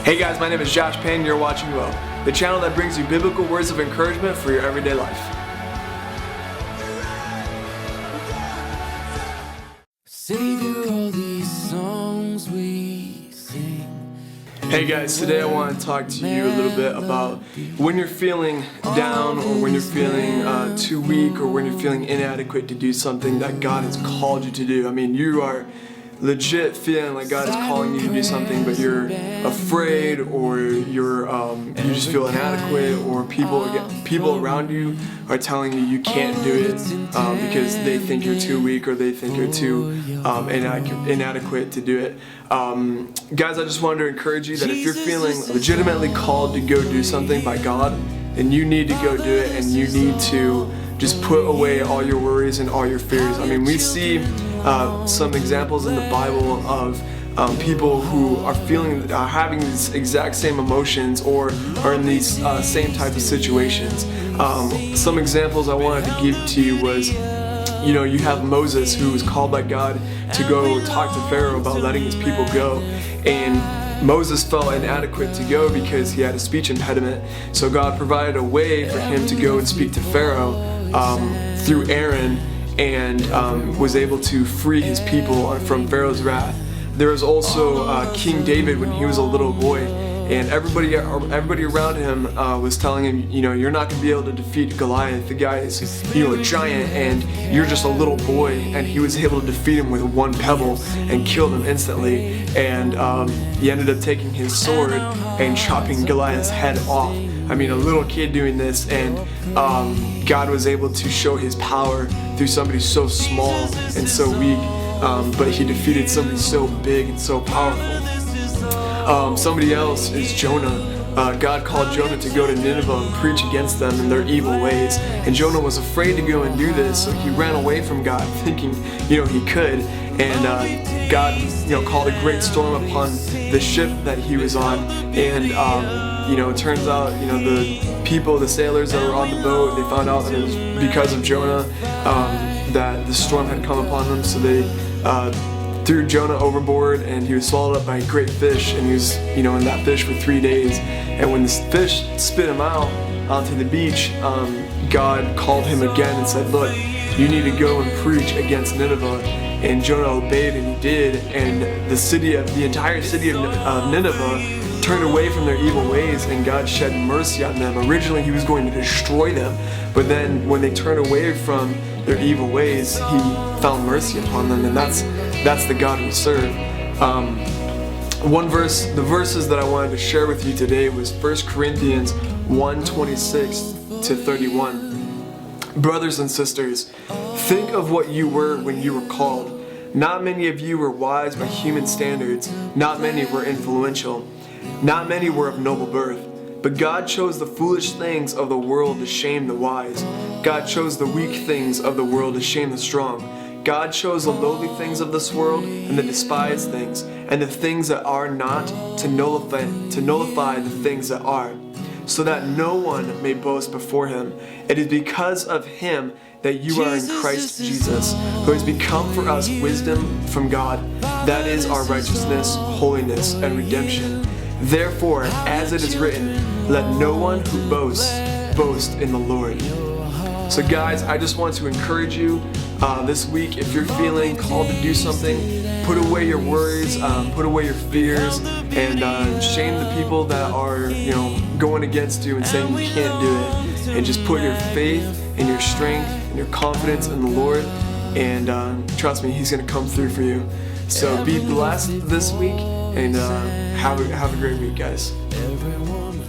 Hey guys, my name is Josh Payne. You're watching Well, the channel that brings you biblical words of encouragement for your everyday life. Savior, all these songs we sing. Hey guys, today I want to talk to you a little bit about when you're feeling down, or when you're feeling too weak, or when you're feeling inadequate to do something that God has called you to do. I mean, you are legit feeling like God is calling you to do something, but you're afraid, or you just feel inadequate, or people around you are telling you can't do it because they think you're too weak, or they think you're too inadequate to do it. Guys, I just wanted to encourage you that if you're feeling legitimately called to go do something by God, then you need to go do it, and you need to just put away all your worries and all your fears. I mean, we see some examples in the Bible of people who are having these exact same emotions, or are in these same type of situations. Some examples I wanted to give to you was, you have Moses, who was called by God to go talk to Pharaoh about letting his people go, and Moses felt inadequate to go because he had a speech impediment. So God provided a way for him to go and speak to Pharaoh through Aaron, and was able to free his people from Pharaoh's wrath. There was also King David when he was a little boy, and everybody around him was telling him, you're not going to be able to defeat Goliath. The guy is, a giant, and you're just a little boy. And he was able to defeat him with one pebble and killed him instantly. And he ended up taking his sword and chopping Goliath's head off. I mean, a little kid doing this, and God was able to show his power through somebody so small and so weak, but he defeated somebody so big and so powerful. Somebody else is Jonah. God called Jonah to go to Nineveh and preach against them and their evil ways. And Jonah was afraid to go and do this, so he ran away from God, thinking, he could. And God, called a great storm upon the ship that he was on. And it turns out, the sailors that were on the boat, they found out that it was because of Jonah that the storm had come upon them. So they threw Jonah overboard, and he was swallowed up by a great fish, and he was, in that fish for 3 days. And when the fish spit him out onto the beach, God called him again and said, look, you need to go and preach against Nineveh. And Jonah obeyed, and he did, and the entire city of Nineveh turned away from their evil ways, and God shed mercy on them. Originally, he was going to destroy them, but then when they turned away from their evil ways, he found mercy upon them, and that's the God we serve. The verses that I wanted to share with you today was 1 Corinthians 1:26 to 31. Brothers and sisters, think of what you were when you were called. Not many of you were wise by human standards. Not many were influential. Not many were of noble birth. But God chose the foolish things of the world to shame the wise. God chose the weak things of the world to shame the strong. God chose the lowly things of this world and the despised things, and the things that are not, to nullify the things that are, so that no one may boast before him. It is because of him that you are in Christ Jesus, who has become for us wisdom from God. That is our righteousness, holiness, and redemption. Therefore, as it is written, let no one who boasts boast in the Lord. So guys, I just want to encourage you this week, if you're feeling called to do something, put away your worries, put away your fears, and shame the people that are going against you and saying you can't do it. And just put your faith and your strength and your confidence in the Lord, and trust me, he's going to come through for you. So be blessed this week, and have a great week, guys. Everyone